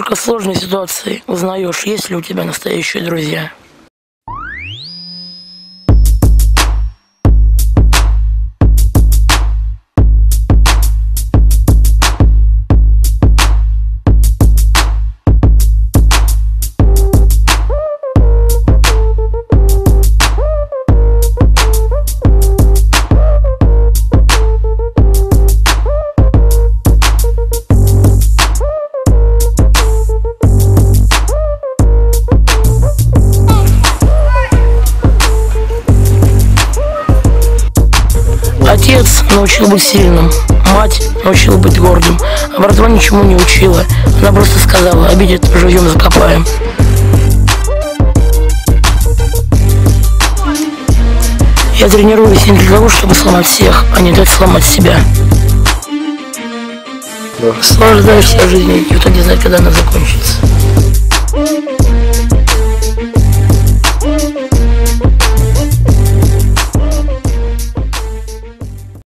Только в сложной ситуации узнаешь, есть ли у тебя настоящие друзья. Отец научил быть сильным, мать научила быть гордым, а братва ничему не учила. Она просто сказала: обидят, живьем закопаем. Я тренируюсь не для того, чтобы сломать всех, а не дать сломать себя. Наслаждаешься жизнью, никто не знает, когда она закончится.